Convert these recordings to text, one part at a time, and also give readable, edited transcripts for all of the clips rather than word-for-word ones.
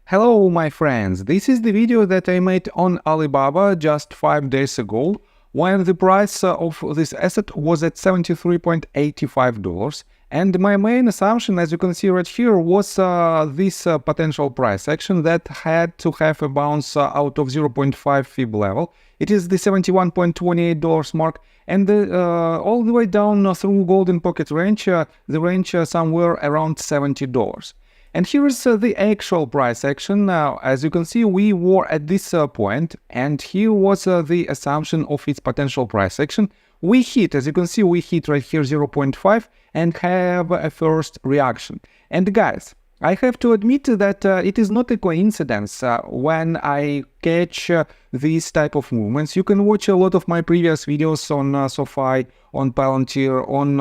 Hello my friends, this is the video that I made on Alibaba just 5 days ago when the price of this asset was at $73.85, and my main assumption, as you can see right here, was this potential price action that had to have a bounce out of 0.5 fib level. It is the $71.28 mark, and all the way down through golden pocket range, the range somewhere around $70. And here is the actual price action. Now, as you can see, we were at this point, and here was the assumption of its potential price action. We hit, as you can see, we hit right here 0.5 and have a first reaction. And guys, I have to admit that it is not a coincidence when I catch these type of movements. You can watch a lot of my previous videos on SoFi, on Palantir, on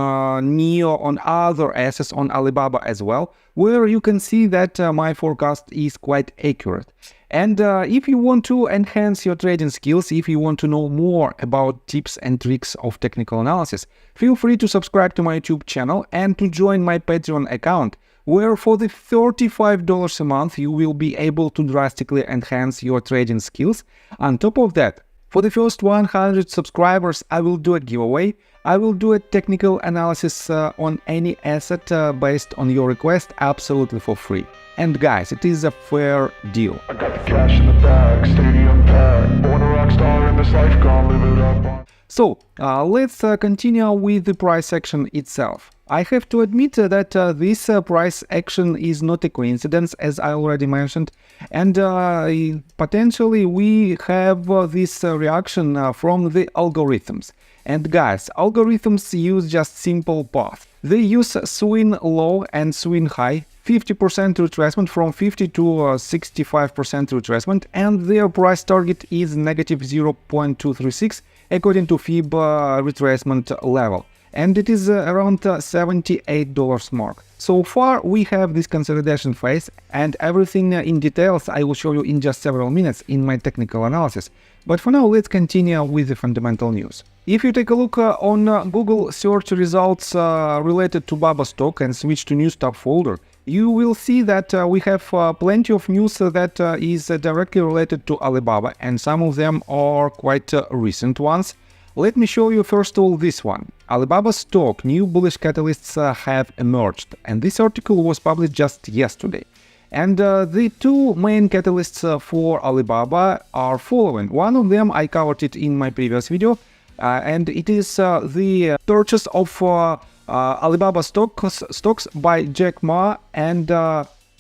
NEO, on other assets, on Alibaba as well, where you can see that my forecast is quite accurate. And if you want to enhance your trading skills, if you want to know more about tips and tricks of technical analysis, feel free to subscribe to my YouTube channel and to join my Patreon account, where for the $35 a month you will be able to drastically enhance your trading skills. On top of that, for the first 100 subscribers, I will do a giveaway. I will do a technical analysis on any asset based on your request, absolutely for free. And guys, it is a fair deal. I got the cash in the bag, stadium packed, born a rock star in this life, gonna live it up on. So let's continue with the price action itself. I have to admit that this price action is not a coincidence, as I already mentioned, and potentially we have this reaction from the algorithms. And guys, algorithms use just simple path. They use swing low and swing high, 50% retracement from 50 to 65% retracement, and their price target is negative 0.236 according to fib retracement level. And it is around $78 mark. So far we have this consolidation phase, and everything in details I will show you in just several minutes in my technical analysis. But for now, let's continue with the fundamental news. If you take a look on Google search results related to BABA stock and switch to news tab folder, you will see that we have plenty of news that is directly related to Alibaba, and some of them are quite recent ones. Let me show you first of all this one. Alibaba stock, new bullish catalysts have emerged, and this article was published just yesterday. And the two main catalysts for Alibaba are following. One of them I covered it in my previous video, and it is the purchase of Alibaba stocks by Jack Ma and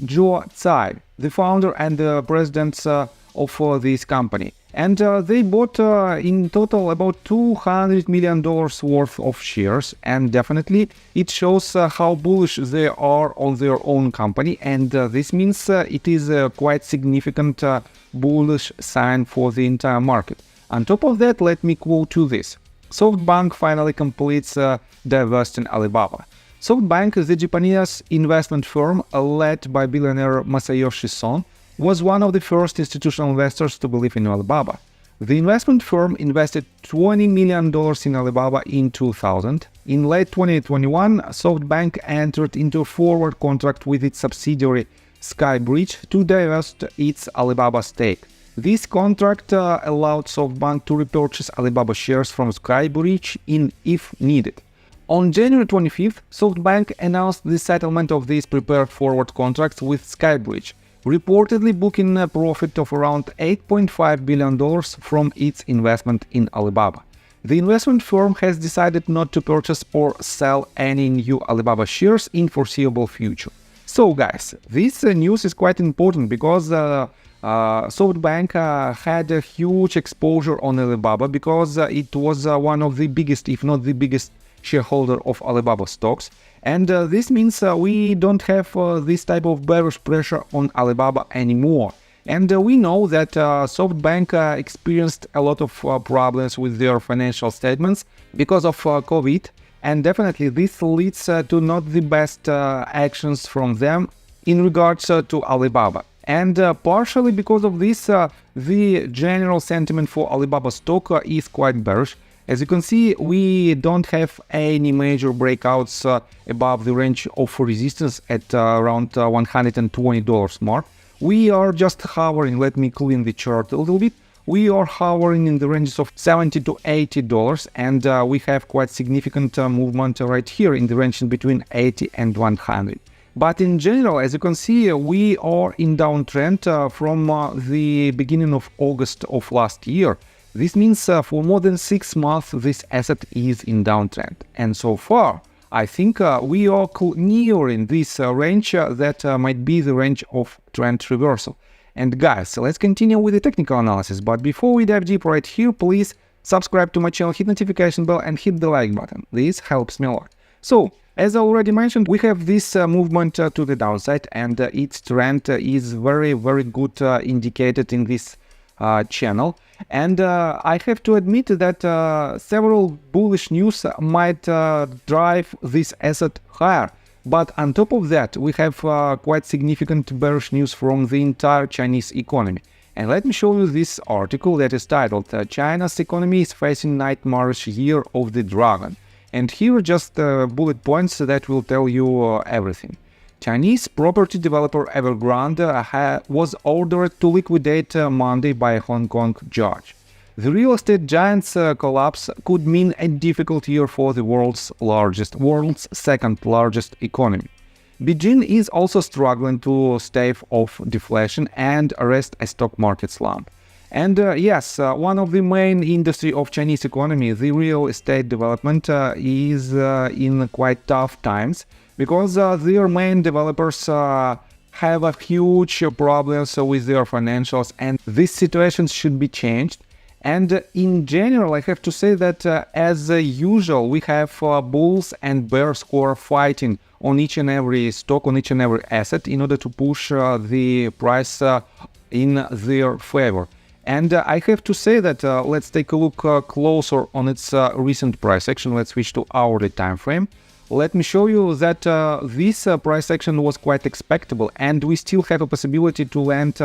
Joe Tsai, the founder and the presidents of this company. And they bought in total about $200 million worth of shares, and definitely it shows how bullish they are on their own company, and this means it is a quite significant bullish sign for the entire market. On top of that, let me quote you this. SoftBank finally completes divesting Alibaba. SoftBank, the Japanese investment firm led by billionaire Masayoshi Son, was one of the first institutional investors to believe in Alibaba. The investment firm invested $20 million in Alibaba in 2000. In late 2021, SoftBank entered into a forward contract with its subsidiary SkyBridge to divest its Alibaba stake. This contract allowed SoftBank to repurchase Alibaba shares from SkyBridge if needed. On January 25th, SoftBank announced the settlement of these prepared forward contracts with SkyBridge, reportedly booking a profit of around $8.5 billion from its investment in Alibaba. The investment firm has decided not to purchase or sell any new Alibaba shares in foreseeable future. So guys, this news is quite important because SoftBank had a huge exposure on Alibaba because it was one of the biggest, if not the biggest, shareholder of Alibaba stocks, and this means we don't have this type of bearish pressure on Alibaba anymore. And we know that SoftBank experienced a lot of problems with their financial statements because of COVID, and definitely this leads to not the best actions from them in regards to Alibaba. And partially because of this, the general sentiment for Alibaba stock is quite bearish. As you can see, we don't have any major breakouts above the range of resistance at around $120 mark. we are just hovering. Let me clean the chart a little bit. We are hovering in the ranges of $70 to $80, and we have quite significant movement right here in the range between 80 and 100. But in general, as you can see, we are in downtrend from the beginning of August of last year. This means for more than 6 months this asset is in downtrend, and so far I think we are nearing this range that might be the range of trend reversal. And guys, let's continue with the technical analysis, but before we dive deep right here, please subscribe to my channel, hit notification bell and hit the like button. This helps me a lot. So, as I already mentioned, we have this movement to the downside, and its trend is very good indicated in this channel. And I have to admit that several bullish news might drive this asset higher. But on top of that, we have quite significant bearish news from the entire Chinese economy. And let me show you this article that is titled China's economy is facing nightmarish year of the dragon. And here are just bullet points that will tell you everything. Chinese property developer Evergrande was ordered to liquidate Monday by a Hong Kong judge. The real estate giant's collapse could mean a difficult year for the world's second largest economy. Beijing is also struggling to stave off deflation and arrest a stock market slump. And yes, one of the main industry of Chinese economy, the real estate development, is in quite tough times because their main developers have a huge problems with their financials, and this situation should be changed. And in general, I have to say that as usual, we have bulls and bears who are fighting on each and every stock, on each and every asset in order to push the price in their favor. And I have to say that let's take a look closer on its recent price action. Let's switch to hourly time frame. Let me show you that this price action was quite expectable, and we still have a possibility to land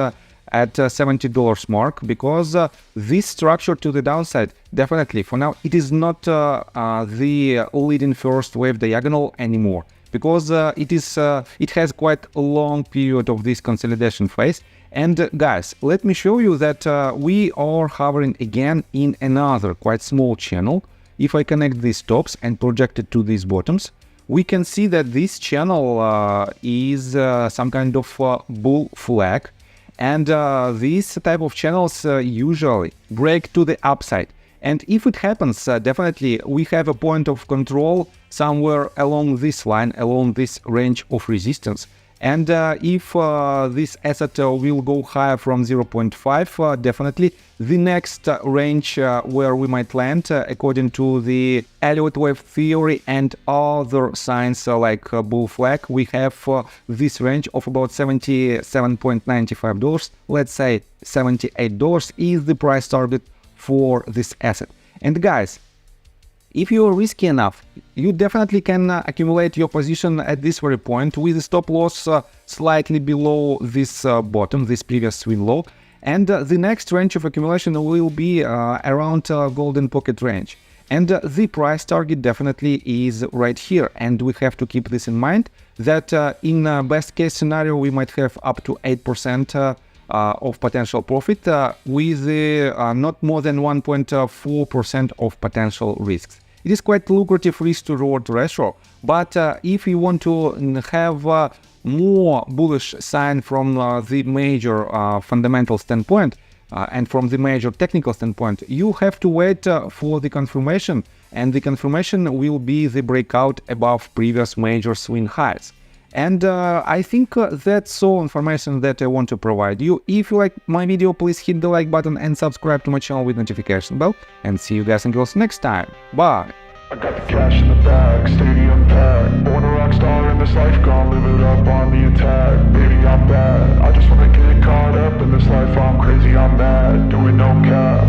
at $70 mark, because this structure to the downside, definitely for now, it is not the leading first wave diagonal anymore, because it has quite a long period of this consolidation phase. And guys, let me show you that we are hovering again in another quite small channel. If I connect these tops and project it to these bottoms, we can see that this channel is some kind of bull flag. And these type of channels usually break to the upside. And if it happens, definitely we have a point of control somewhere along this line, along this range of resistance. And if this asset will go higher from 0.5, definitely the next range where we might land, according to the Elliott wave theory and other signs like bull flag, we have this range of about $77.95. Let's say $78 is the price target for this asset. And guys, if you are risky enough, you definitely can accumulate your position at this very point with a stop loss slightly below this bottom, this previous swing low. And the next range of accumulation will be around golden pocket range. And the price target definitely is right here. And we have to keep this in mind that in best case scenario, we might have up to 8% of potential profit with not more than 1.4% of potential risks. It is quite lucrative risk to reward ratio, but if you want to have more bullish sign from the major fundamental standpoint and from the major technical standpoint, you have to wait for the confirmation, and the confirmation will be the breakout above previous major swing highs. And I think that's all information that I want to provide you. If you like my video, please hit the like button and subscribe to my channel with notification bell. And see you guys and girls next time. Bye! I got the cash in the bag, stadium packed. Born a rock star in this life, gonna live it up on the attack. Baby, I'm bad, I just wanna get caught up in this life. I'm crazy, I'm mad, doing no cap.